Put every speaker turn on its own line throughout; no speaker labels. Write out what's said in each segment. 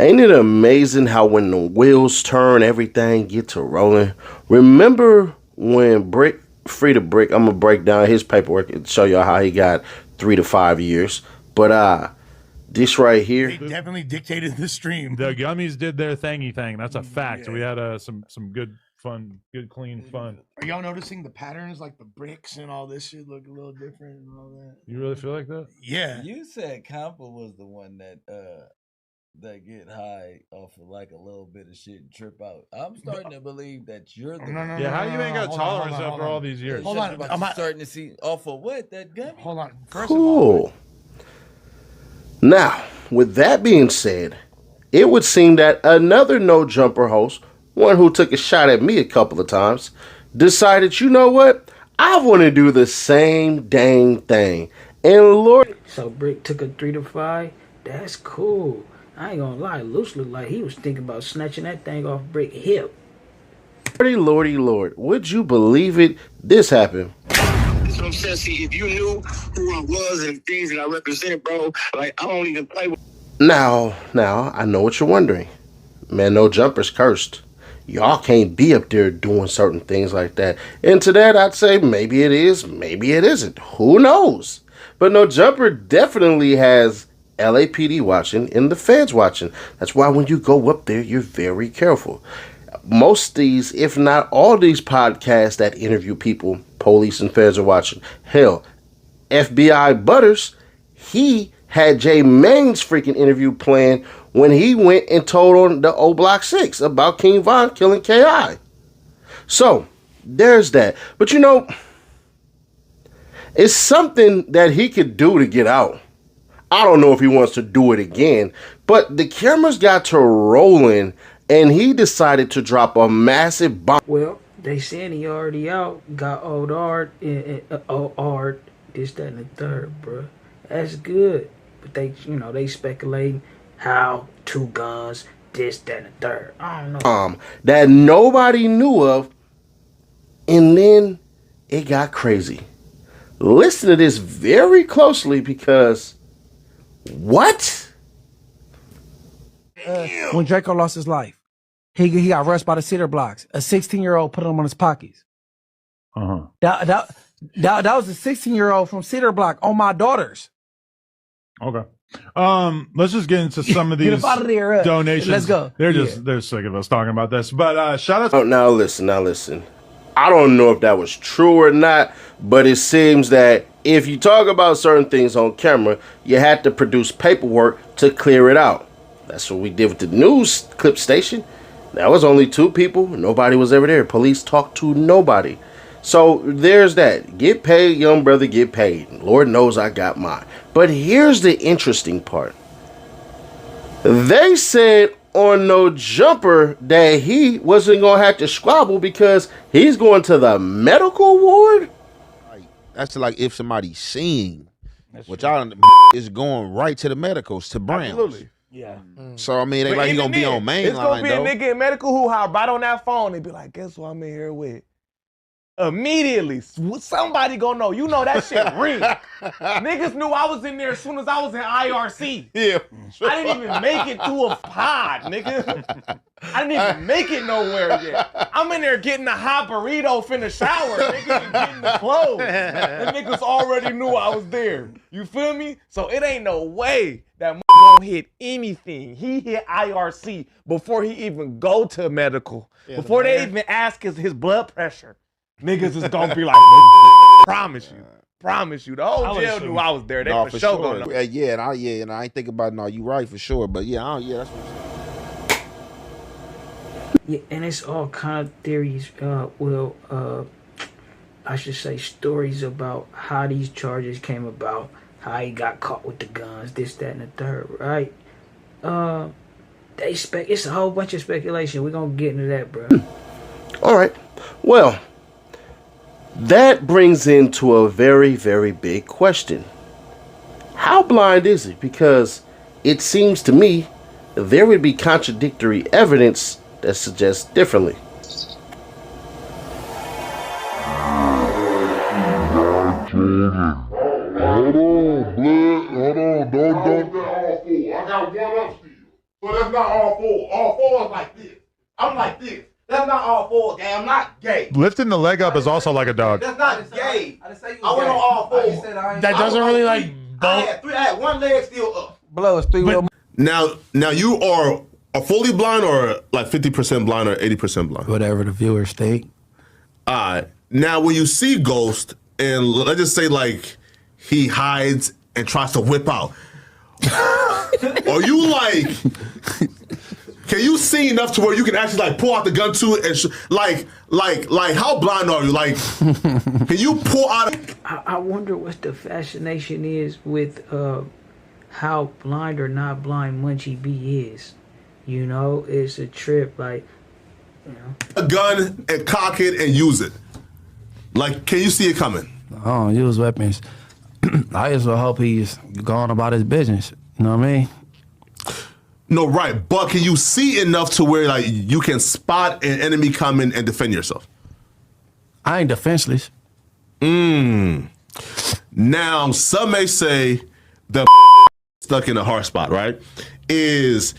Ain't it amazing how when the wheels turn, everything get to rolling? Remember when Free to Brick, I'm gonna break down his paperwork and show y'all how he got 3 to 5 years. But this right here,
They definitely dictated the stream.
The gummies did their thingy thing. That's a fact.
Yeah.
We had some good fun, good clean fun.
Are y'all noticing the patterns, like the bricks and all this shit look a little different and all that?
You really feel like that?
Yeah.
You said Compa was the one that get high off of like a little bit of shit and trip out. I'm starting to believe that you're the one.
Yeah, how you ain't got tolerance after all these years?
Hold on.
I'm starting to see off of what? That gummy?
Hold on. First
cool.
of all,
Now, with that being said, it would seem that another No Jumper host, one who took a shot at me a couple of times, decided, you know what? I want to do the same dang thing. And Lord,
So Brick took a 3 to 5. That's cool. I ain't gonna lie. Luce looked like he was thinking about snatching that thing off Brick hip.
Lordy, Lord, would you believe it? This happened.
That's what I'm saying. See, if you knew who I was and things that I represented, bro, like I don't even play with.
Now, I know what you're wondering. Man, No Jumper's cursed. Y'all can't be up there doing certain things like that. And to that, I'd say maybe it is, maybe it isn't. Who knows? But No Jumper definitely has LAPD watching and the feds watching. That's why when you go up there, you're very careful. Most these, if not all these podcasts that interview people, police and feds are watching. Hell, FBI Butters, he had Jay Main's freaking interview planned when he went and told on the O Block 6 about King Von killing KI. So, there's that. But you know, it's something that he could do to get out. I don't know if he wants to do it again, but the cameras got to rolling and he decided to drop a massive bomb.
Well, they saying he already out. Got old art, art, this, that, and the third, bruh. That's good. But they speculating how 2 guns, this, that, and the third. I don't know.
That nobody knew of, and then it got crazy. Listen to this very closely because what?
When Draco lost his life, he got rushed by the cedar blocks. A 16-year-old put him on his pockets. That was a 16-year-old from Cedar Block on my daughters.
Okay. Let's just get into some of these donations.
Let's go.
They're sick of us talking about this. But shout out to
Now listen. I don't know if that was true or not, but it seems that if you talk about certain things on camera, you had to produce paperwork to clear it out. That's what we did with the news clip station. That was only 2 people. Nobody was ever there. Police talked to nobody. So there's that. Get paid, young brother, get paid. Lord knows I got mine. But here's the interesting part. They said on No Jumper that he wasn't going to have to squabble because he's going to the medical ward.
That's like if somebody's seeing, which y'all is going right to the medicals, to Browns.
Absolutely.
Yeah.
So I mean, they like he gonna be on mainline.
It's gonna be a nigga in medical who hop right on that phone and be like, "Guess what I'm in here with?" Immediately, somebody gonna know. You know that shit real. Niggas knew I was in there as soon as I was in IRC.
Yeah.
Sure. I didn't even make it to a pod, nigga. I didn't even make it nowhere yet. I'm in there getting a hot burrito finna shower, nigga, and getting the clothes. The niggas already knew I was there. You feel me? So it ain't no way that gonna hit anything. He hit IRC before he even go to medical. Yeah, before they even ask his blood pressure. Niggas is gonna be like, promise you. The whole jail knew I was there. They for sure gonna know.
Yeah, and I ain't think about it. No, you right for sure. But yeah, that's what I'm saying.
Yeah, and it's all kind of theories. I should say stories about how these charges came about, how he got caught with the guns, this, that, and the third, right? It's a whole bunch of speculation. We're gonna get into that, bro.
All right. Well, that brings into a very, very big question. How blind is he? Because it seems to me there would be contradictory evidence that suggests differently.
Hold on, blood. Hold on. Don't. I got one up for you.
So that's not all four. All four is like this. I'm like this. That's not all four, gay. I'm not gay.
Lifting the leg up is also like a dog.
That's not gay. I went on all four.
That doesn't really like
I had one leg still up.
Blow is three wheel.
Now you are fully blind or like 50% blind or 80% blind?
Whatever the viewers think.
All right. Now when you see Ghost and let's just say like he hides and tries to whip out, are you like? Can you see enough to where you can actually like pull out the gun too and like how blind are you? Like, can you pull out?
I wonder what the fascination is with how blind or not blind Munchie B is. You know, it's a trip. Like, you know,
a gun and cock it and use it. Like, can you see it coming?
I don't use weapons. I just hope he's going about his business. You know what I mean?
No, right. But can you see enough to where like you can spot an enemy coming and defend yourself?
I ain't defenseless.
Now, some may say the stuck in a hard spot, right? Is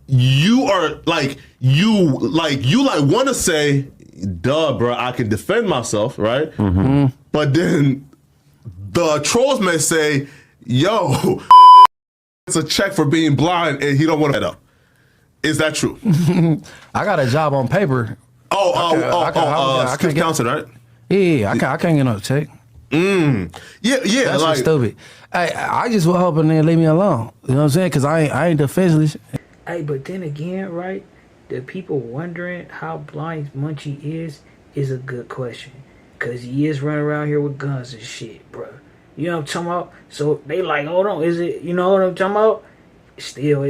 you are like you want to say, duh, bro, I can defend myself, right?
Mm-hmm.
But then the trolls may say, yo, it's a check for being blind and he don't want to head up. Is that true?
I got a job on paper.
Skip Council, right?
Yeah, I can't get no check.
Yeah.
That's
like,
just stupid. I just was hoping they leave me alone. You know what I'm saying? Because I ain't defenseless.
hey, but then again, right? The people wondering how blind Munchie is a good question. Because he is running around here with guns and shit, bro. You know what I'm talking about? So they like, hold on, is it, you know what I'm talking about? It's still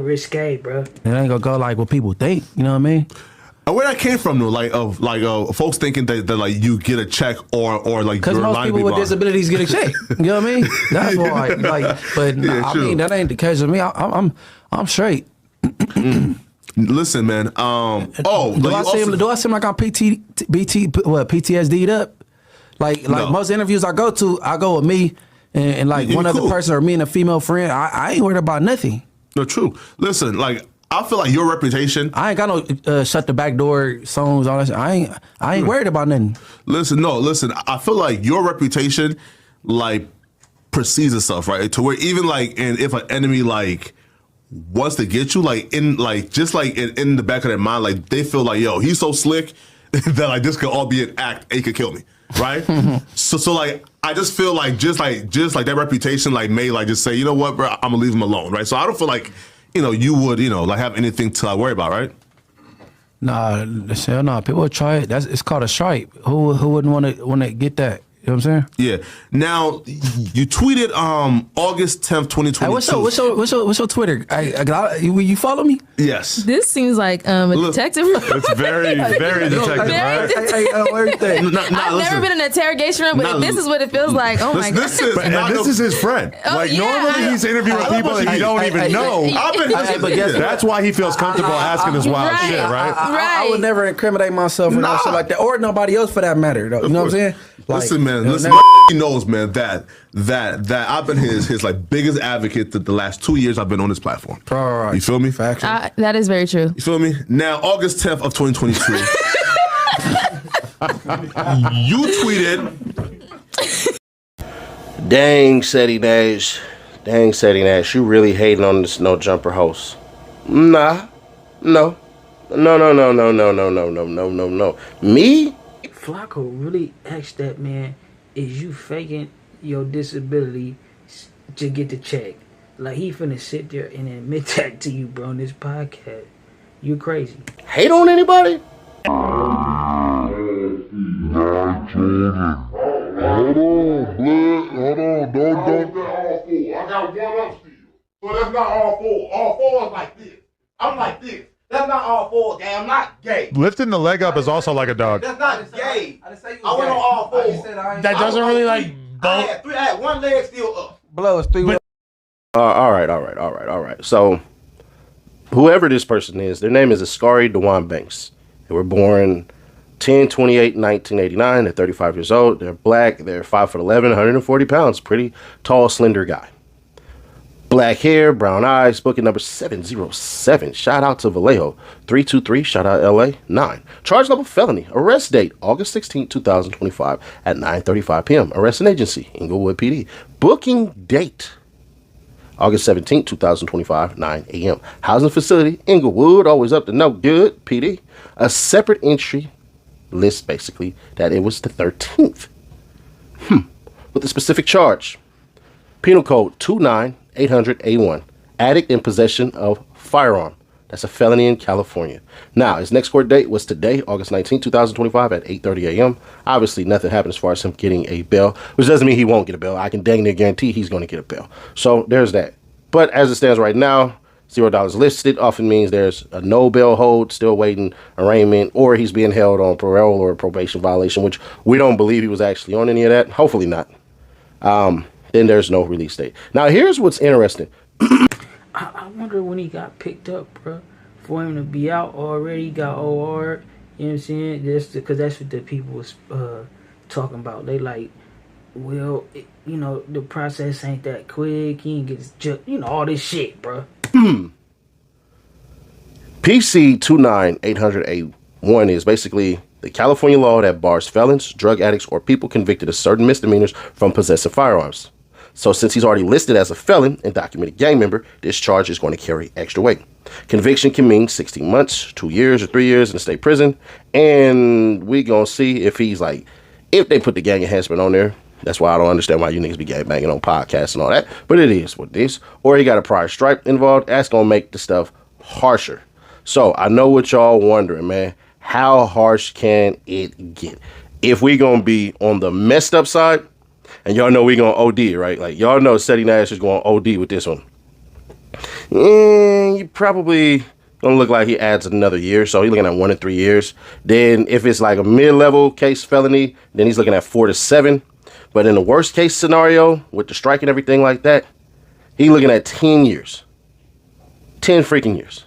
risque, bro.
It ain't gonna go like what people think, you know what I mean?
And where that came from, though, like folks thinking that like you get a check or like
because most people with disabilities get a check. You know what I mean? That's why. Like, but
Yeah,
I mean that ain't the case with me. I'm straight.
Listen, man.
Do I seem like I'm PTSD'd up? Like
No.
most interviews I go to, I go with me and like one other person or me and a female friend. I ain't worried about nothing.
No, true. Listen, like I feel like your reputation.
I ain't got no shut the back door songs, all that shit. I ain't worried about nothing.
Listen. I feel like your reputation, like, precedes itself, right? To where even like, and if an enemy like wants to get you, like in like just like in the back of their mind, like they feel like, yo, he's so slick that like this could all be an act and he could kill me, right? so like I just feel like just like that reputation like may like just say, you know what, bro, I'm gonna leave him alone, right? So I don't feel like you would like have anything to like worry about, right?
Nah, people would try it. It's called a stripe. Who wouldn't want to get that? You know what I'm saying?
Yeah. Now you tweeted August 10th, 2022.
Hey, what's your Twitter? You follow me?
Yes.
This seems like a detective room.
It's very detective, right?
I've never been in an interrogation room, but if this is what it feels like, oh my God.
This is his friend. Normally he's interviewing people that he don't even know. That's why he feels comfortable asking this wild shit, right?
I would never incriminate myself or no shit like that, or nobody else for that matter. Though. You know what I'm saying?
Listen, man. Listen, he knows, man, that I've been his like biggest advocate the last 2 years I've been on this platform.
Right.
You feel me?
That is very true.
You feel me? Now, August 10th of 2022, you tweeted,
Dang, Seti Nash. You really hating on this no jumper host? Nah. No. Me?
Flacco really asked that man, is you faking your disability to get the check? Like he finna sit there and admit that to you, bro, on this podcast. You crazy.
Hate on anybody?
Hold on, don't. I got one up still. So that's not all four. All four is like this. I'm like this. That's not all four, gay. I'm not gay.
Lifting the leg up is also like a dog.
That's not gay. I went on all four.
That doesn't really like
I had one leg still up.
Blow is three.
All right. So, whoever this person is, their name is Askari Dewan Banks. They were born 10/28/1989. They're 35 years old. They're black. They're 5'11", 140 pounds. Pretty tall, slender guy. Black hair, brown eyes, booking number 707. Shout out to Vallejo. 323, shout out LA. 9. Charge level felony. Arrest date, August 16, 2025 at 9:35 p.m. Arresting agency, Inglewood PD. Booking date, August 17, 2025, 9 a.m. Housing facility, Inglewood, always up to no good, PD. A separate entry list, basically, that it was the 13th. With the specific charge. Penal code 29800A1. Addict in possession of firearm. That's a felony in California. Now, his next court date was today, August 19, 2025 at 8:30 a.m. Obviously, nothing happened as far as him getting a bail, which doesn't mean he won't get a bail. I can dang near guarantee he's going to get a bail. So there's that. But as it stands right now, $0 listed often means there's a no bail hold, still waiting arraignment, or he's being held on parole or a probation violation, which we don't believe he was actually on any of that. Hopefully not. Then there's no release date. Now, here's what's interesting.
I wonder when he got picked up, bro. For him to be out already, got OR. You know what I'm saying? Just because that's what the people was talking about. They like, well, the process ain't that quick. He ain't get his all this shit, bro.
PC 29800A1 is basically the California law that bars felons, drug addicts, or people convicted of certain misdemeanors from possessing firearms. So since he's already listed as a felon and documented gang member, this charge is going to carry extra weight. Conviction can mean 16 months, 2 years, or 3 years in a state prison. And we going to see if he's like, if they put the gang enhancement on there. That's why I don't understand why you niggas be gang banging on podcasts and all that. But it is what it is. Or he got a prior stripe involved. That's going to make the stuff harsher. So I know what y'all wondering, man. How harsh can it get? If we going to be on the messed up side, and y'all know we going to OD, right? Like, y'all know Seti Nash is going to OD with this one. You probably going to look like he adds another year. So he's looking at 1 to 3 years. Then if it's like a mid-level case felony, then he's looking at 4 to 7. But in the worst case scenario, with the strike and everything like that, he's looking at 10 years. 10 freaking years.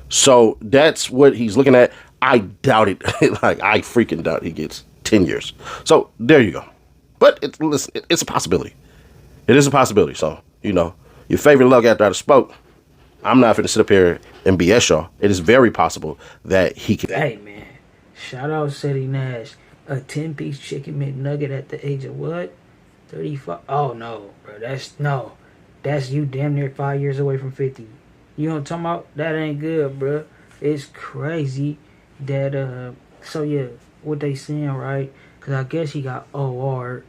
So that's what he's looking at. I doubt it. Like, I freaking doubt he gets 10 years. So there you go. But it's a possibility. It is a possibility. So, your favorite luck after I spoke, I'm not going to sit up here and BS y'all. It is very possible that he can.
Hey, man. Shout out Seti Nash. A 10-piece chicken McNugget at the age of what? 35? Oh, no, bro. That's you damn near 5 years away from 50. You know what I'm talking about? That ain't good, bro. It's crazy that, so yeah, what they saying, right? Because I guess he got OR.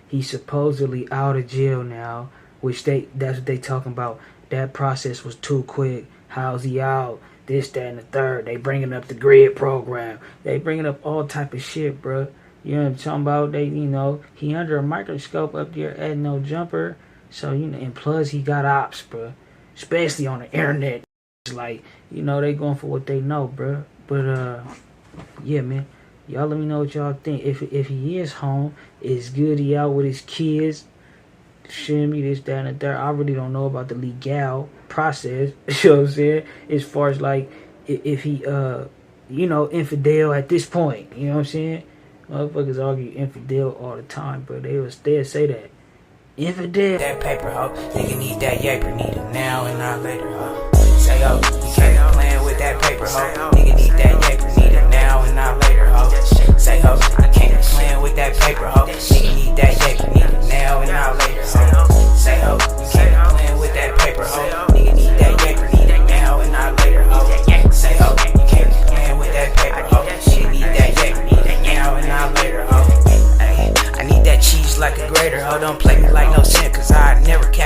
He's supposedly out of jail now, which that's what they talking about. That process was too quick. How's he out? This, that, and the third. They bringing up the grid program. They bringing up all type of shit, bro. You know what I'm talking about? He under a microscope up there at no jumper. So, and plus he got ops, bro. Especially on the internet. It's like, they going for what they know, bro. But, yeah, man. Y'all let me know what y'all think. If he is home, it's good he out with his kids. Shouldn't be this, that, and the third. I really don't know about the legal process. You know what I'm saying? As far as like if he infidel at this point. You know what I'm saying? Motherfuckers argue infidel all the time, but they'll say that. Infidel. That paper hoe, nigga need that yaper, need it now and not later, hoe. Say ho, you can't be playing with that paper hoe. Nigga need that yaper, need it now and not later, hoe. Say ho, you can't be playing with that paper hoe. Nigga need that yaper, need it now and not later, hoe. Say ho, you can't be playing with that paper hoe. Nigga need that yaper, need it now and not later, hoe. Say ho, you can't be playing with that paper hoe. Nigga need that yaper, need it now and not later, hoe. I need that cheese like a grater, hoe. Don't play me like no sin, cause I never can.